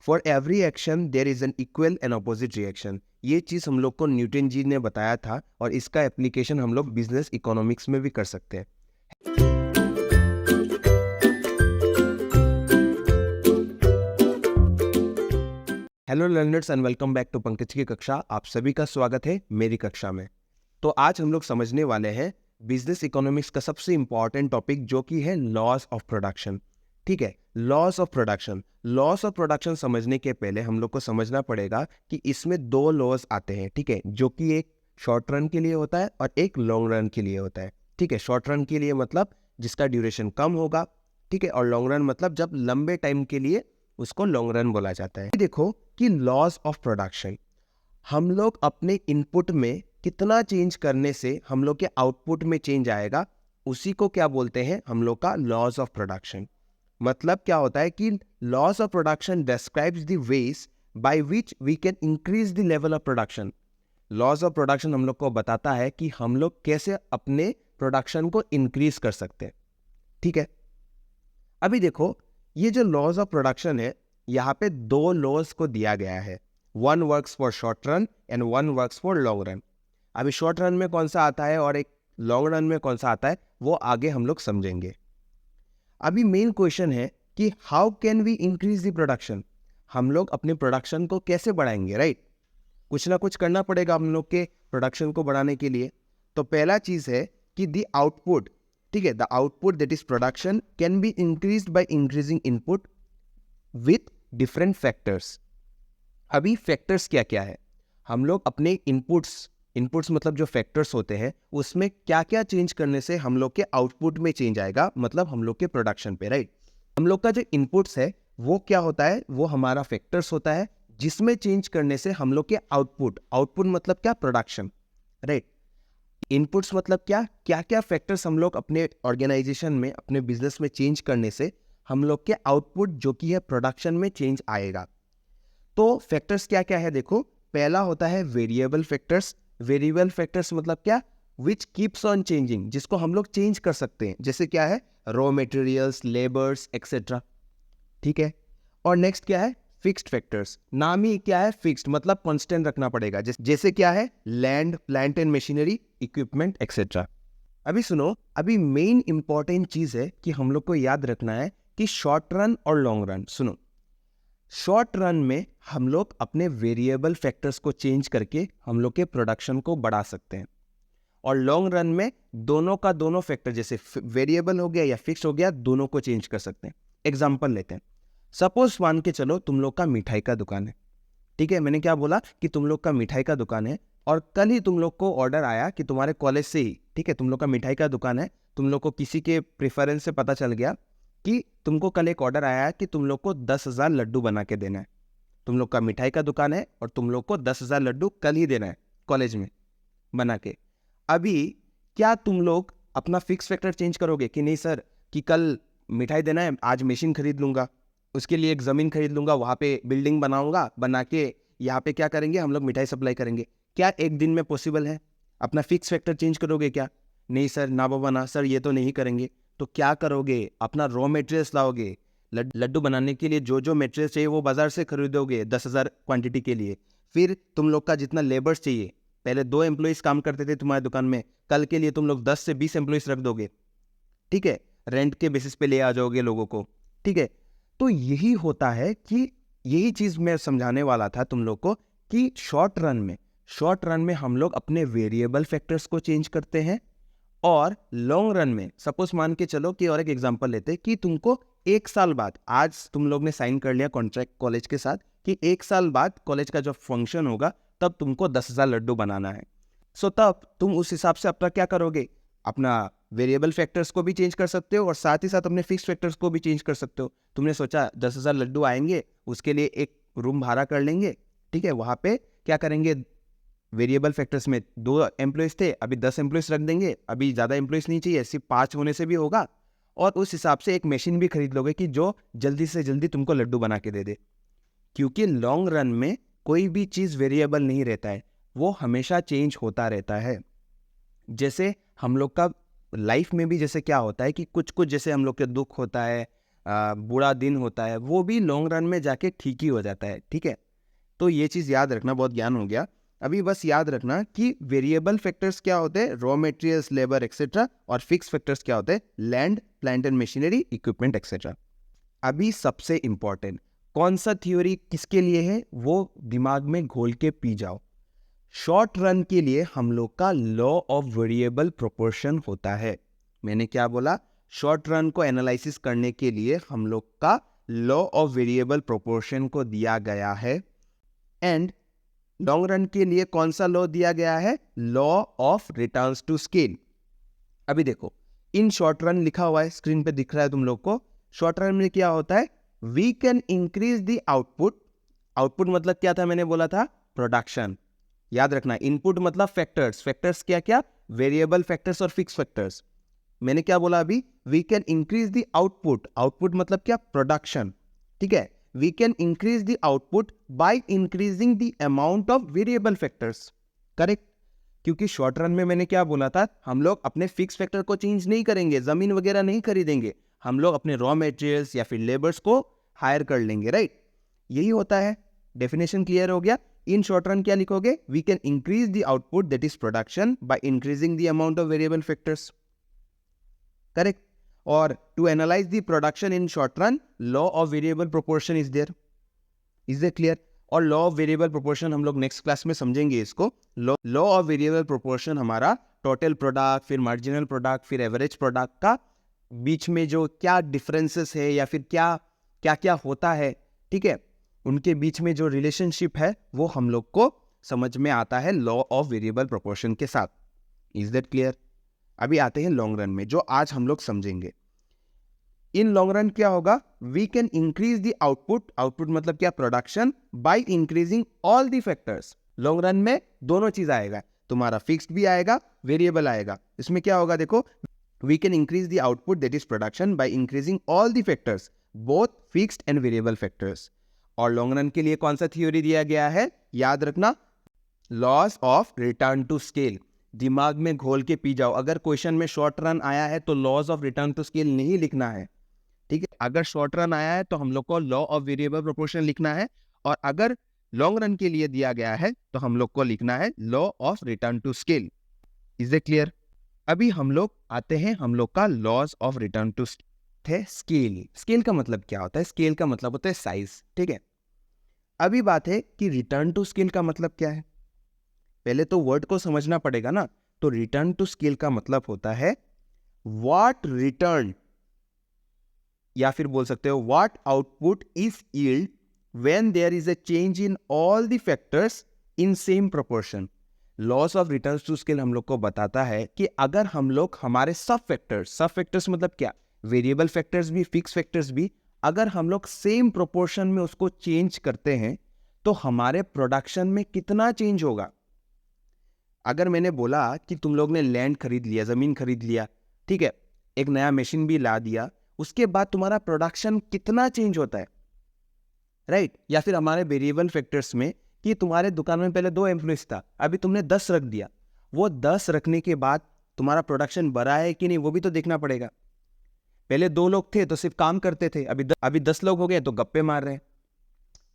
For every action there is an equal and opposite reaction. ये चीज़ हम लोग को न्यूटन जी ने बताया था और इसका एप्लीकेशन हम लोग बिजनेस इकोनॉमिक्स में भी कर सकते हैं। Hello learners and welcome back to Pankaj की कक्षा। आप सभी का स्वागत है मेरी कक्षा में। तो आज हम लोग समझने वाले हैं बिजनेस इकोनॉमिक्स का सबसे इंपॉर्टेंट टॉपिक जो कि है लॉस ऑफ प्रोडक्शन। ठीक है, loss of production. Laws of production समझने के पहले हम लोग को समझना पड़ेगा कि इसमें दो लॉस आते हैं, ठीक है, जो कि एक शॉर्ट रन के लिए होता है और एक लॉन्ग रन के लिए होता है। ठीक है, शॉर्ट रन के लिए मतलब जिसका ड्यूरेशन कम होगा, ठीक है, और लॉन्ग रन मतलब जब लंबे टाइम के लिए उसको लॉन्ग रन बोला जाता है। देखो कि लॉस ऑफ प्रोडक्शन, हम लोग अपने इनपुट में कितना चेंज करने से हम लोग के आउटपुट में चेंज आएगा, उसी को क्या बोलते हैं हम लोग का लॉस ऑफ प्रोडक्शन। मतलब क्या होता है कि laws of production describes the ways by which we can increase the level of production. Laws of production हम लोग को बताता है कि हम लोग कैसे अपने प्रोडक्शन को इंक्रीज कर सकते हैं। ठीक है, अभी देखो ये जो लॉज ऑफ प्रोडक्शन है, यहाँ पे दो लॉज को दिया गया है, one works for short run and one works for long run. अभी शॉर्ट रन में कौन सा आता है और एक लॉन्ग रन में कौन सा आता है वो आगे हम लोग समझेंगे। अभी मेन क्वेश्चन है कि how can we increase the production. हम लोग अपने प्रोडक्शन को कैसे बढ़ाएंगे, राइट? कुछ ना कुछ करना पड़ेगा हम लोग के प्रोडक्शन को बढ़ाने के लिए। तो पहला चीज है कि द आउटपुट, ठीक है, the output that is production can be increased by increasing input with different factors. अभी फैक्टर्स क्या क्या है, हम लोग अपने इनपुट्स मतलब जो फैक्टर्स होते हैं उसमें क्या क्या चेंज करने से हम लोग के आउटपुट में चेंज आएगा, मतलब हम लोग के प्रोडक्शन पे, राइट? हम लोग का जो इनपुट्स है वो क्या होता है, वो हमारा फैक्टर्स होता है जिसमें चेंज करने से हम लोग के आउटपुट मतलब क्या, प्रोडक्शन, राइट? इनपुट्स मतलब क्या क्या क्या फैक्टर्स हम लोग अपने ऑर्गेनाइजेशन में अपने बिजनेस में चेंज करने से हम लोग के आउटपुट जो कि है प्रोडक्शन में चेंज आएगा। तो फैक्टर्स क्या क्या है देखो, पहला होता है वेरिएबल फैक्टर्स। वेरिएबल फैक्टर्स मतलब क्या, विच कीप्स ऑन चेंजिंग, जिसको हम लोग चेंज कर सकते हैं, जैसे क्या है रॉ मटेरियल्स, लेबर्स एक्सेट्रा। ठीक है, और नेक्स्ट क्या है फिक्स्ड फैक्टर्स। नाम ही क्या है फिक्स्ड, मतलब कांस्टेंट रखना पड़ेगा, जैसे क्या है land, plant and machinery, equipment etcetera. अभी सुनो, अभी मेन इंपॉर्टेंट चीज है कि हम लोग को याद रखना है कि शॉर्ट रन और लॉन्ग रन। सुनो, शॉर्ट रन में हम लोग अपने वेरिएबल फैक्टर्स को चेंज करके हम लोग के प्रोडक्शन को बढ़ा सकते हैं, और लॉन्ग रन में दोनों का दोनों फैक्टर, जैसे वेरिएबल हो गया या फिक्स हो गया, दोनों को चेंज कर सकते हैं। एग्जांपल लेते हैं, सपोज मान के चलो तुम लोग का मिठाई का दुकान है। ठीक है, मैंने क्या बोला कि तुम लोग का मिठाई का दुकान है, और कल ही तुम लोग को ऑर्डर आया कि तुम्हारे कॉलेज से ही, ठीक है, तुम लोग का मिठाई का दुकान है, तुम लोग को किसी के प्रेफरेंस से पता चल गया कि तुमको कल एक ऑर्डर आया है कि तुम लोग को 10,000 लड्डू बना के देना है। तुम लोग का मिठाई का दुकान है और तुम लोग को 10,000 लड्डू कल ही देना है कॉलेज में बना के। अभी क्या तुम लोग अपना फिक्स फैक्टर चेंज करोगे कि नहीं सर, कि कल मिठाई देना है, आज मशीन खरीद लूंगा, उसके लिए एक ज़मीन खरीद लूंगा, वहाँ पे बिल्डिंग बनाऊंगा, बना के यहाँ पे क्या करेंगे हम लोग मिठाई सप्लाई करेंगे। क्या एक दिन में पॉसिबल है? अपना फिक्स फैक्टर चेंज करोगे क्या? नहीं सर, ना बाबा ना सर, ये तो नहीं करेंगे। तो क्या करोगे, अपना रॉ मटेरियल्स लाओगे, लड्डू बनाने के लिए जो जो मटेरियल चाहिए वो बाजार से खरीदोगे 10,000 क्वांटिटी के लिए। फिर तुम लोग का जितना लेबर्स चाहिए, पहले 2 एम्प्लॉइज काम करते थे तुम्हारे दुकान में, कल के लिए तुम लोग 10 से 20 एम्प्लॉइज रख दोगे। ठीक है, रेंट के बेसिस पे ले आ जाओगे लोगों को। ठीक है, तो यही होता है कि यही चीज मैं समझाने वाला था तुम लोग को कि शॉर्ट रन में हम लोग अपने वेरिएबल फैक्टर्स को चेंज करते हैं, और लॉन्ग रन में सपोज मान के चलो कि, और एक एग्जांपल लेते हैं कि तुमको 1 साल बाद, आज तुम लोग ने साइन कर लिया कॉन्ट्रैक्ट कॉलेज के साथ कि 1 साल बाद कॉलेज का जब फंक्शन होगा तब तुमको 10,000 लड्डू बनाना है। सो तब तुम उस हिसाब से अपना क्या करोगे, अपना वेरिएबल फैक्टर्स को भी चेंज कर सकते हो और साथ ही साथ अपने फिक्स फैक्टर्स को भी चेंज कर सकते हो। तुमने सोचा 10,000 लड्डू आएंगे, उसके लिए एक रूम भाड़ा कर लेंगे। ठीक है, वहां पे क्या करेंगे, वेरिएबल फैक्टर्स में 2 एम्प्लॉयज थे, अभी 10 एम्प्लॉयज रख देंगे, अभी ज़्यादा एम्प्लॉयज नहीं चाहिए, सिर्फ 5 होने से भी होगा, और उस हिसाब से एक मशीन भी खरीद लोगे कि जो जल्दी से जल्दी तुमको लड्डू बना के दे दे। क्योंकि लॉन्ग रन में कोई भी चीज़ वेरिएबल नहीं रहता है, वो हमेशा चेंज होता रहता है। जैसे हम लोग का लाइफ में भी जैसे क्या होता है कि कुछ कुछ जैसे हम लोग के दुख होता है, बुरा दिन होता है वो भी लॉन्ग रन में जाके ठीक ही हो जाता है, ठीक है। तो ये चीज़ याद रखना, बहुत ज्ञान हो गया। अभी बस याद रखना कि वेरिएबल फैक्टर्स क्या होते हैं, रॉ मटेरियल्स, लेबर एक्सेट्रा, और फिक्स फैक्टर्स क्या होते हैं, land, plant and machinery, equipment etcetera. अभी सबसे इंपॉर्टेंट कौन सा थ्योरी किसके लिए है वो दिमाग में घोल के पी जाओ। शॉर्ट रन के लिए हम लोग का लॉ ऑफ वेरिएबल प्रोपोर्शन होता है। मैंने क्या बोला, शॉर्ट रन को एनालिसिस करने के लिए हम लोग का लॉ ऑफ वेरिएबल प्रोपोर्शन को दिया गया है। एंड लॉन्ग रन के लिए कौन सा लॉ दिया गया है, law of returns to scale. अभी देखो इन शॉर्ट रन लिखा हुआ है, स्क्रीन पे दिख रहा है तुम लोग को। शॉर्ट रन में क्या होता है, we can increase the output. Output मतलब क्या था, मैंने बोला था प्रोडक्शन। याद रखना, इनपुट मतलब फैक्टर्स, फैक्टर्स क्या क्या, वेरिएबल फैक्टर्स और फिक्स फैक्टर्स। मैंने क्या बोला अभी, we can increase the output. Output मतलब क्या, प्रोडक्शन, ठीक है। We can increase the output by increasing the amount of variable factors, correct. क्योंकि शॉर्ट रन में मैंने क्या बोला था, हम लोग अपने फिक्स फैक्टर को चेंज नहीं करेंगे, जमीन वगैरह नहीं खरीदेंगे, हम लोग अपने रॉ मटेरियल्स या फिर लेबर्स को हायर कर लेंगे, राइट। यही होता है। डेफिनेशन क्लियर हो गया। इन शॉर्ट रन क्या लिखोगे, we can increase the output that is production by increasing the amount of variable factors, correct. और to analyse the production in short run, law of variable proportion is there. Is that clear. और law of variable proportion हम लोग next class में समझेंगे इसको। Law of variable proportion हमारा total product, फिर marginal product, फिर एवरेज प्रोडक्ट का बीच में जो क्या डिफरेंसेस है या फिर क्या क्या क्या होता है, ठीक है, उनके बीच में जो रिलेशनशिप है वो हम लोग को समझ में आता है लॉ ऑफ वेरिएबल प्रोपोर्शन के साथ। Is that clear. अभी आते हैं लॉन्ग रन में, जो आज हम लोग समझेंगे। इन लॉन्ग रन क्या होगा, we can increase the output. Output मतलब क्या, production, by increasing all the factors. Long run में दोनों चीज आएगा, तुम्हारा फिक्स्ड भी आएगा, वेरिएबल आएगा। इसमें क्या होगा देखो, we can increase the output that is production by increasing all the factors, both fixed and variable factors. और लॉन्ग रन के लिए कौन सा थ्योरी दिया गया है, याद रखना, laws of return to scale. दिमाग में घोल के पी जाओ। अगर क्वेश्चन में शॉर्ट रन आया है तो laws of return to scale नहीं लिखना है, ठीक है। अगर शॉर्ट रन आया है तो हम लोग को लॉ ऑफ वेरिएबल प्रोपोर्शन लिखना है, और अगर लॉन्ग रन के लिए दिया गया है तो हम लोग को लिखना है law of return to scale. Is it clear. अभी हम लोग आते हैं हम लोग का laws of return to scale. Scale का मतलब क्या होता है, स्केल का मतलब होता है साइज, ठीक है। अभी बात है कि रिटर्न टू स्केल का मतलब क्या है। पहले तो वर्ड को समझना पड़ेगा ना। तो रिटर्न टू स्केल का मतलब होता है व्हाट रिटर्न, या फिर बोल सकते हो what output is yield when there is a change in all the factors in same proportion. Laws of return to scale हम लोग को बताता है कि अगर हम लोग हमारे सब फैक्टर्स मतलब क्या, वेरिएबल फैक्टर्स भी, फिक्स फैक्टर्स भी, अगर हम लोग सेम प्रोपोर्शन में उसको चेंज करते हैं तो हमारे प्रोडक्शन में कितना चेंज होगा। अगर मैंने बोला कि तुम लोग ने लैंड खरीद लिया, जमीन खरीद लिया, ठीक है, एक नया मशीन भी ला दिया, उसके बाद तुम्हारा प्रोडक्शन कितना चेंज होता है, राइट। या फिर हमारे वेरिएबल फैक्टर्स में कि तुम्हारे दुकान में पहले 2 एम्प्लॉइज था, अभी तुमने 10 रख दिया, वो 10 रखने के बाद तुम्हारा प्रोडक्शन बढ़ा है कि नहीं वो भी तो देखना पड़ेगा। पहले 2 लोग थे तो सिर्फ काम करते थे, अभी 10 लोग हो गए तो गप्पे मार रहे हैं।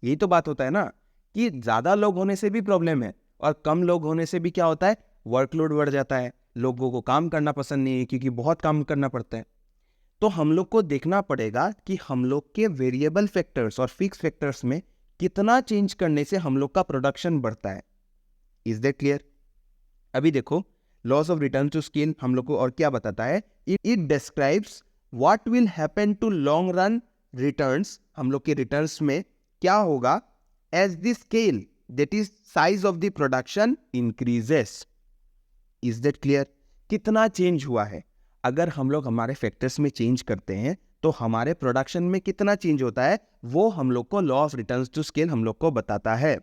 यही तो बात होता है ना, कि ज्यादा लोग होने से भी प्रॉब्लम है, और कम लोग होने से भी क्या होता है, वर्कलोड बढ़ जाता है, लोगों को काम करना पसंद नहीं है क्योंकि बहुत काम करना पड़ता है। तो हम लोग को देखना पड़ेगा कि हम लोग के वेरिएबल फैक्टर्स और फिक्स फैक्टर्स में कितना चेंज करने से हम लोग का प्रोडक्शन बढ़ता है। Is that clear. अभी देखो laws of return to scale हम लोग को और क्या बताता है, it describes what will happen to long run returns. हम लोग के रिटर्न्स में क्या होगा, as the scale that is size of the production increases. Is that clear. कितना चेंज हुआ है, अगर हम लोग हमारे फैक्टर्स में चेंज करते हैं तो हमारे प्रोडक्शन में कितना चेंज होता है, वो हम लोग को law of return to scale हम लोग को बताता है।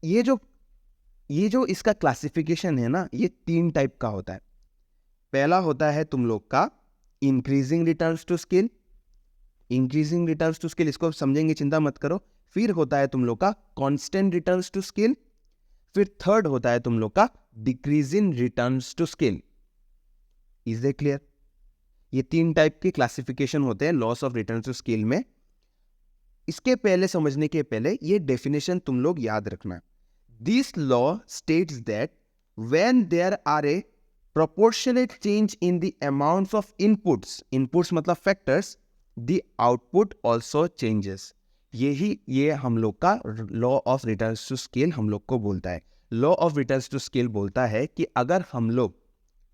ये जो इसका क्लासिफिकेशन है ना, ये 3 टाइप का होता है। पहला होता है तुम लोग का increasing returns to scale. Increasing returns to scale इसको समझेंगे, चिंता मत करो। फिर होता है तुम लोग का कांस्टेंट रिटर्न्स टू स्केल। फिर थर्ड होता है तुम लोग का decreasing returns to scale. Is that clear. ये 3 टाइप के क्लासिफिकेशन होते हैं laws of return to scale में। इसके पहले समझने के पहले ये डेफिनेशन तुम लोग याद रखना। This law states that when there are a proportionate change in the amounts of inputs मतलब factors, the output also changes। ये हम लोग का law of returns to scale हम लोग को बोलता है। Law of returns to scale बोलता है कि अगर हम लोग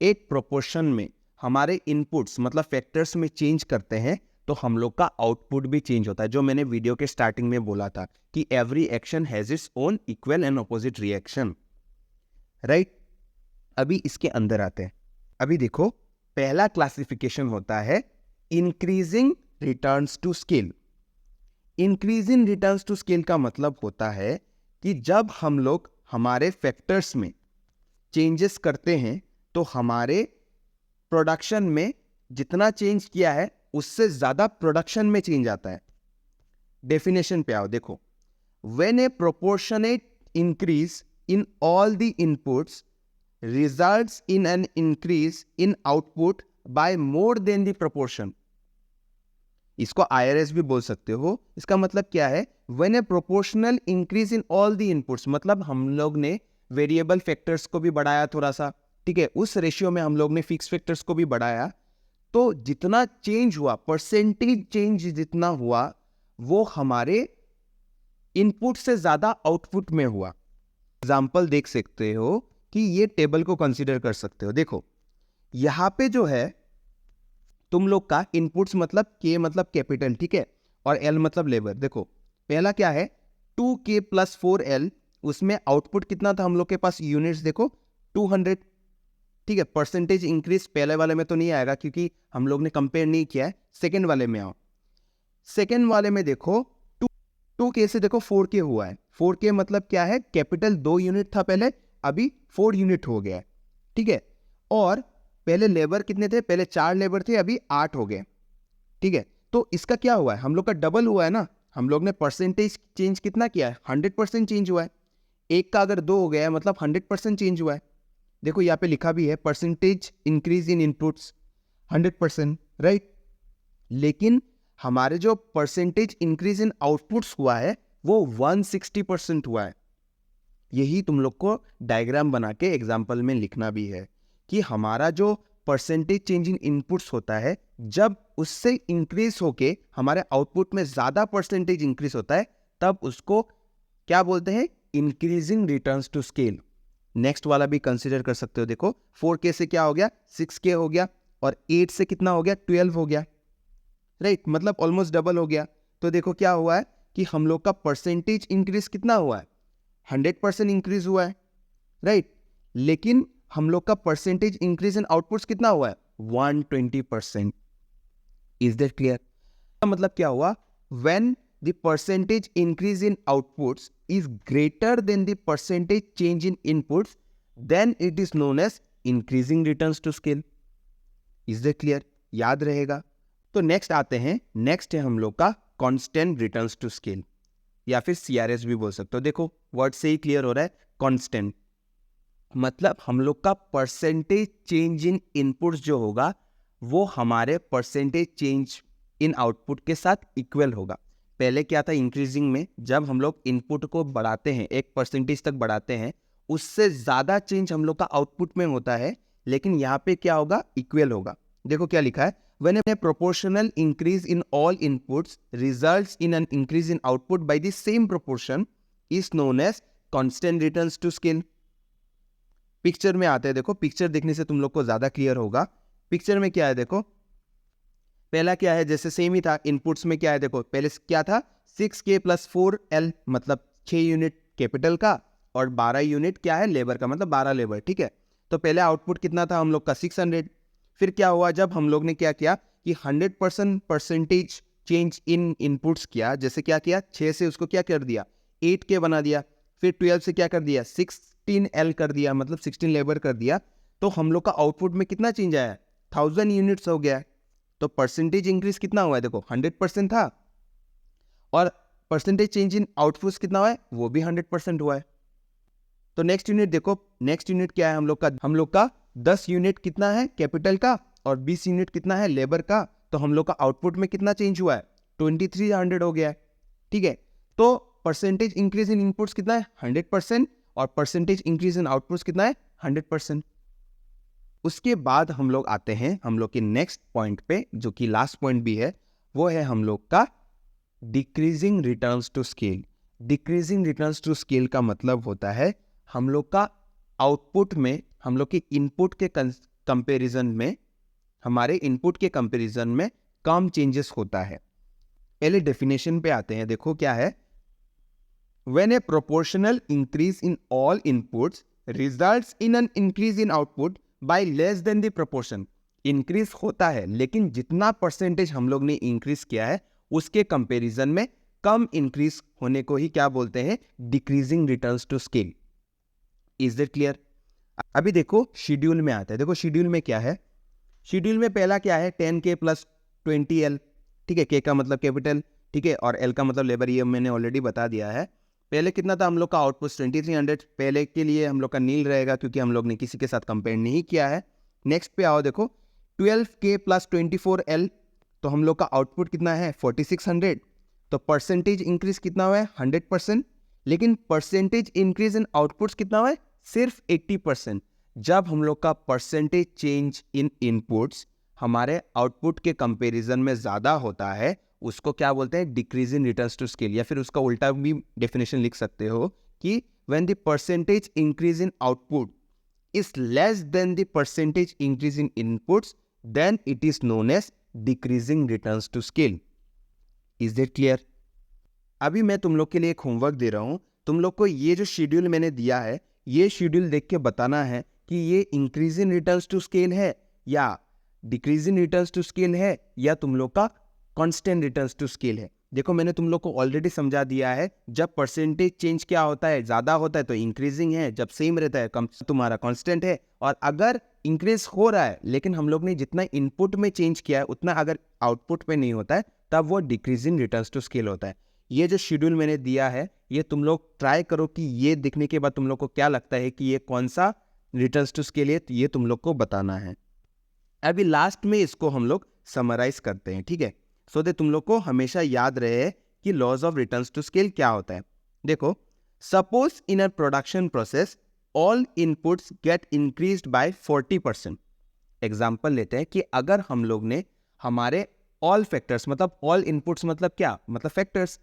एक प्रोपोर्शन में हमारे इनपुट्स मतलब फैक्टर्स में चेंज करते हैं तो हम लोग का आउटपुट भी चेंज होता है। जो मैंने वीडियो के स्टार्टिंग में बोला था कि every action has its own equal and opposite reaction, right. अभी इसके अंदर आते हैं। अभी देखो, पहला क्लासिफिकेशन होता है increasing returns to scale. Increasing returns to scale का मतलब होता है कि जब हम लोग हमारे फैक्टर्स में चेंजेस करते हैं तो हमारे प्रोडक्शन में जितना चेंज किया है उससे ज्यादा प्रोडक्शन में चेंज आता है। डेफिनेशन पे आओ, देखो, when A proportionate increase in all the inputs results in an increase in output by more than the proportion। इसको IRS भी बोल सकते हो। इसका मतलब क्या है? When a proportional increase in all the inputs, मतलब हम लोग ने वेरिएबल फैक्टर्स को भी बढ़ाया थोड़ा सा, ठीक है, उस रेशियो में हम लोग ने फिक्स फैक्टर्स को भी बढ़ाया, तो जितना चेंज हुआ, परसेंटेज चेंज जितना हुआ, वो हमारे इनपुट से ज्यादा आउटपुट में हुआ। एग्जाम्पल देख सकते हो कि ये टेबल को कंसीडर कर सकते हो। देखो, यहां पे जो है तुम लोग का इनपुट्स मतलब के मतलब कैपिटल, ठीक है, और एल मतलब लेबर। देखो, पहला क्या है 2K + 4L, उसमें आउटपुट कितना था हम लोग के पास यूनिट्स, देखो 200, ठीक है। परसेंटेज इंक्रीज पहले वाले में तो नहीं आएगा क्योंकि हम लोग ने कंपेयर नहीं किया है। सेकेंड वाले में आओ, सेकेंड वाले में देखो 2K से देखो 4K हुआ है। 4K मतलब क्या है, कैपिटल 2 यूनिट था पहले, अभी 4 यूनिट हो गया है, ठीक है। और पहले लेबर कितने थे, पहले 4 लेबर थे, अभी 8 हो गए, ठीक है। तो इसका क्या हुआ है, हम लोग का डबल हुआ है ना। हम लोग ने परसेंटेज चेंज कितना किया है, 100% चेंज हुआ है। एक का अगर 2 हो गया है मतलब 100% चेंज हुआ है। देखो यहाँ पे लिखा भी है percentage increase in inputs 100%, right. लेकिन हमारे जो परसेंटेज इंक्रीज इन आउटपुट्स हुआ है वो 160% हुआ है। यही तुम लोग को डायग्राम बना के एग्जाम्पल में लिखना भी है कि हमारा जो परसेंटेज चेंज इन इनपुट्स होता है, जब उससे इंक्रीज होके हमारे आउटपुट में ज्यादा परसेंटेज इंक्रीज होता है, तब उसको क्या बोलते हैं, increasing returns to scale. Next वाला भी कंसीडर कर सकते हो। देखो 4K से क्या हो गया, 6K हो गया, और 8 से कितना हो गया, 12 हो गया, राइट, मतलब ऑलमोस्ट डबल हो गया। तो देखो क्या हुआ है कि हम लोग का परसेंटेज इंक्रीज कितना हुआ है, 100% इंक्रीज हुआ है, राइट। लेकिन हम लोग का परसेंटेज इंक्रीज इन आउटपुट्स कितना हुआ है, 120%। Is that clear? मतलब क्या हुआ, when the percentage increase in outputs is greater than the percentage change in inputs, then it is known as increasing returns to scale. Is that clear? याद रहेगा। तो next आते हैं, नेक्स्ट है हम लोग का कांस्टेंट रिटर्न्स टू स्केल, या फिर CRS भी बोल सकते हो। देखो वर्ड से ही क्लियर हो रहा है, कांस्टेंट मतलब हम लोग का परसेंटेज चेंज इन इनपुट्स जो होगा वो हमारे परसेंटेज चेंज इन आउटपुट के साथ इक्वल होगा। पहले क्या था, इंक्रीजिंग में जब हम लोग इनपुट को बढ़ाते हैं, एक परसेंटेज तक बढ़ाते हैं, उससे ज्यादा चेंज हम लोग का आउटपुट में होता है, लेकिन यहाँ पे क्या होगा, इक्वल होगा। देखो क्या लिखा है, when a proportional increase in all inputs results in an increase in output by the same proportion is known as constant returns to scale। Picture में आते हैं, देखो पिक्चर देखने से तुम लोग को ज्यादा क्लियर होगा। पिक्चर में क्या है, देखो पहला क्या है, जैसे सेम ही था, इनपुट्स में क्या है, देखो पहले क्या था 6K + 4L, मतलब 6 यूनिट कैपिटल का और 12 यूनिट क्या है, लेबर का, मतलब 12 लेबर, ठीक है। तो पहले आउटपुट कितना था हम लोग का, 600। फिर क्या हुआ, जब हम लोग ने क्या किया कि 100% परसेंटेज चेंज इन इनपुट्स किया, जैसे क्या किया, 6 से उसको क्या कर दिया, 8K बना दिया। फिर 12 से क्या कर दिया, 16L कर दिया, मतलब 16 लेबर कर दिया। तो हम लोग का आउटपुट में कितना चेंज आया, 1000 यूनिट्स हो गया। तो परसेंटेज इंक्रीज कितना हुआ है, देखो 100% था, और परसेंटेज चेंज इन आउटपुट कितना हुआ है, वो भी 100% हुआ है। तो नेक्स्ट यूनिट देखो, नेक्स्ट यूनिट क्या है हम लोग का 10 यूनिट कितना है कैपिटल का, और 20 यूनिट कितना है लेबर का, तो हम लोग का आउटपुट में कितना चेंज हुआ है 2300 हो गया है। ठीक है, तो परसेंटेज इंक्रीज इन इनपुट्स कितना है 100% और परसेंटेज इंक्रीज इन आउटपुट्स कितना है 100%। उसके बाद हम लोग आते हैं हम लोग के नेक्स्ट पॉइंट पे, जो कि लास्ट पॉइंट भी है, वो है हम लोग का decreasing returns to scale. Decreasing returns to scale का मतलब होता है हम लोग का आउटपुट में, हम लोग के इनपुट के कंपैरिजन में, हमारे इनपुट के कंपैरिजन में कम चेंजेस होता है। पहले डेफिनेशन पे आते हैं, देखो क्या है। When a proportional increase in all inputs results in an increase in output by less than the proportion, increase होता है लेकिन जितना परसेंटेज हम लोग ने इंक्रीज किया है उसके कंपैरिजन में कम इंक्रीज होने को ही क्या बोलते हैं, decreasing returns to scale. Is that clear? अभी देखो शेड्यूल में आता है, देखो शेड्यूल में क्या है। शेड्यूल में पहला क्या है 10K प्लस 20L। ठीक है, K का मतलब कैपिटल, ठीक है, और L का मतलब लेबर, ये मैंने ऑलरेडी बता दिया है। पहले कितना था हम लोग का आउटपुट 2300, पहले के लिए हम लोग का नील रहेगा क्योंकि हम लोग ने किसी के साथ कंपेयर नहीं किया है। नेक्स्ट पे आओ, देखो 12K प्लस 24L, तो हम लोग का आउटपुट कितना है 4600, तो परसेंटेज इंक्रीज कितना हुआ है 100%, लेकिन परसेंटेज इंक्रीज इन आउटपुट्स कितना हुआ है सिर्फ 80%। जब हम लोग का परसेंटेज चेंज इन इनपुट्स हमारे आउटपुट के कंपैरिजन में ज़्यादा होता है उसको क्या बोलते हैं, decrease in returns to scale. या फिर उसका उल्टा भी डेफिनेशन लिख सकते हो कि when the percentage increase in output is less than the percentage increase in inputs then it is known as decreasing returns to scale. Is that clear? अभी मैं तुम लोग के लिए एक होमवर्क दे रहा हूं, तुम लोग को ये जो शेड्यूल मैंने दिया है ये शेड्यूल देख के बताना है कि ये increase in returns to scale है या decrease in returns to scale है या तुम लोग का कांस्टेंट रिटर्न्स टू स्केल है। देखो मैंने तुम लोग को ऑलरेडी समझा दिया है, जब परसेंटेज चेंज क्या होता है ज़्यादा होता है तो इंक्रीजिंग है, जब सेम रहता है कम तुम्हारा कांस्टेंट है, और अगर इंक्रीज हो रहा है लेकिन हम लोग ने जितना इनपुट में चेंज किया है उतना अगर आउटपुट में नहीं होता है तब वो डिक्रीजिंग रिटर्न्स टू स्केल होता है। ये जो शेड्यूल मैंने दिया है ये तुम लोग ट्राई करो कि ये देखने के बाद तुम लोग को क्या लगता है कि ये कौन सा रिटर्न्स टू स्केल है, तो ये तुम लोग को बताना है। अभी लास्ट में इसको हम लोग समराइज करते हैं, ठीक है, सो दैट तुम लोग को हमेशा याद रहे कि laws of returns to scale क्या होता है। देखो, suppose in a production process all inputs get increased by 40%। Example लेते हैं कि अगर हम लोग ने हमारे ऑल फैक्टर्स, मतलब ऑल इनपुट्स मतलब क्या, मतलब फैक्टर्स,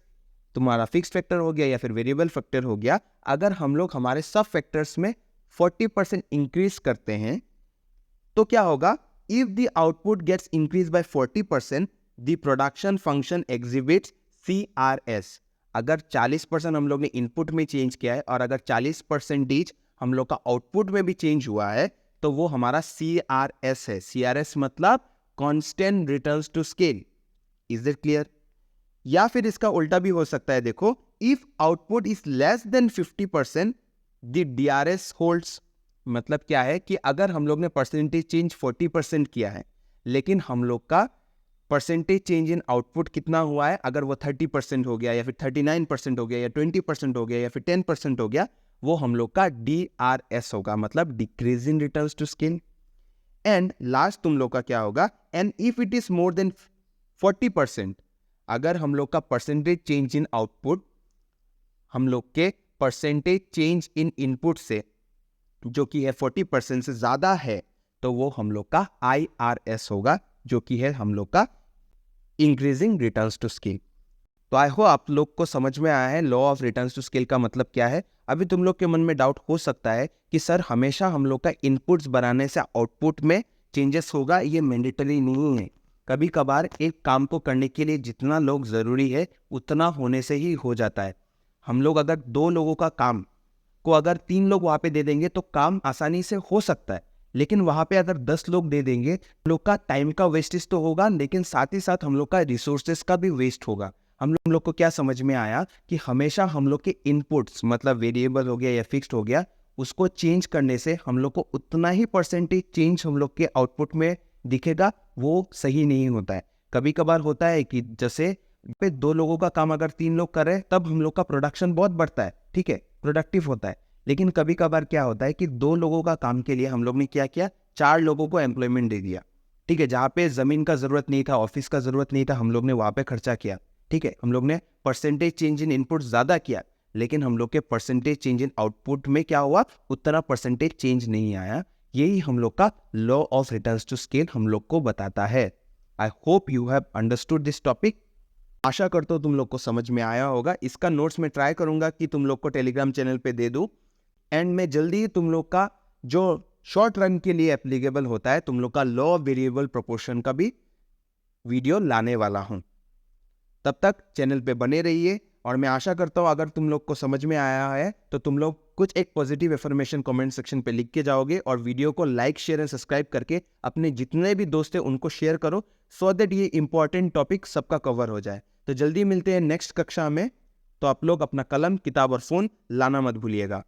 तुम्हारा फिक्स्ड फैक्टर हो गया या फिर वेरिएबल फैक्टर हो गया, अगर हम लोग हमारे सब फैक्टर्स में 40% इंक्रीज करते हैं तो क्या होगा, if the output gets increase by 40% the production function exhibits CRS। अगर 40% हम लोग ने इनपुट में चेंज किया है और अगर 40% हम लोग का आउटपुट में भी चेंज हुआ है तो वो हमारा CRS है। CRS मतलब constant returns to scale. Is that clear? या फिर इसका उल्टा भी हो सकता है, देखो, if output is less than 50% the DRS holds. मतलब क्या है कि अगर हम लोग ने परसेंटेज चेंज 40% किया है लेकिन हम लोग का परसेंटेज चेंज इन आउटपुट कितना हुआ है, अगर वो 30% हो गया या फिर 39% हो गया या 20% हो गया या फिर 10% हो गया, वो हम लोग का DRS होगा, मतलब decrease in returns to scale. And last तुम लोग का क्या होगा, and if it is more than 40%, अगर हम लोग का परसेंटेज चेंज इन आउटपुट हम लोग के परसेंटेज चेंज इन इनपुट से जो कि है 40% से ज्यादा है तो वो हम लोग का IRS होगा, जो कि है हम लोग का इंक्रीजिंग रिटर्न्स टू स्केल। तो आई होप आप लोग को समझ में आया है law of returns to scale का मतलब क्या है। अभी तुम लोग के मन में डाउट हो सकता है कि सर हमेशा हम लोग का इनपुट्स बनाने से आउटपुट में चेंजेस होगा, ये मैंडेटरी नहीं है। कभी कभार एक काम को करने के लिए जितना लोग ज़रूरी है उतना होने से ही हो जाता है। हम लोग अगर 2 लोगों का काम को अगर 3 लोग वहाँ पे दे देंगे तो काम आसानी से हो सकता है, लेकिन वहाँ पे अगर 10 लोग दे देंगे, हम लोग का टाइम का वेस्टेज तो होगा लेकिन साथ ही साथ हम लोग का रिसोर्सेज का भी वेस्ट होगा। हम लोग को क्या समझ में आया कि हमेशा हम लोग के इनपुट्स, मतलब वेरिएबल हो गया या फिक्स्ड हो गया, उसको चेंज करने से हम लोग को उतना ही परसेंटेज चेंज हम लोग के आउटपुट में दिखेगा, वो सही नहीं होता है। कभी कभार होता है कि जैसे पे 2 लोगों का काम अगर 3 लोग कर रहे हैं तब हम लोग का प्रोडक्शन बहुत बढ़ता है, ठीक है, प्रोडक्टिव होता है। लेकिन कभी कभार क्या होता है कि 2 लोगों का काम के लिए हम लोग ने क्या किया, 4 लोगों को एम्प्लॉयमेंट दे दिया, ठीक है, जहाँ पे ज़मीन का ज़रूरत नहीं था, ऑफिस का ज़रूरत नहीं था, हम लोग ने वहाँ पे खर्चा किया। ठीक है, हम लोग ने परसेंटेज चेंज इन इनपुट ज़्यादा किया, लेकिन हम लोग के परसेंटेज चेंज इन आउटपुट में क्या हुआ, उतना परसेंटेज चेंज नहीं आया। यही हम लोग का law of returns to scale हम लोग को बताता है। I hope you have understood this topic. आशा करता हूँ तुम लोग को समझ में आया होगा। इसका नोट्स मैं ट्राई करूंगा कि तुम लोग को टेलीग्राम चैनल पे दे दूं, एंड मैं जल्दी ही तुम लोग का जो शॉर्ट रन के लिए एप्लीकेबल होता है, तुम लोग का लॉ ऑफ वेरिएबल प्रोपोर्शन का भी वीडियो लाने वाला हूं। तब तक चैनल पे बने रहिए, और मैं आशा करता हूं अगर तुम लोग को समझ में आया है तो तुम लोग कुछ एक पॉजिटिव इन्फॉर्मेशन कमेंट सेक्शन पे लिख के जाओगे, और वीडियो को लाइक शेयर एंड सब्सक्राइब करके अपने जितने भी दोस्त हैं उनको शेयर करो, सो दैट ये इंपॉर्टेंट टॉपिक सबका कवर हो जाए। तो जल्दी मिलते हैं नेक्स्ट कक्षा में। तो आप लोग अपना कलम, किताब और फोन लाना मत भूलिएगा।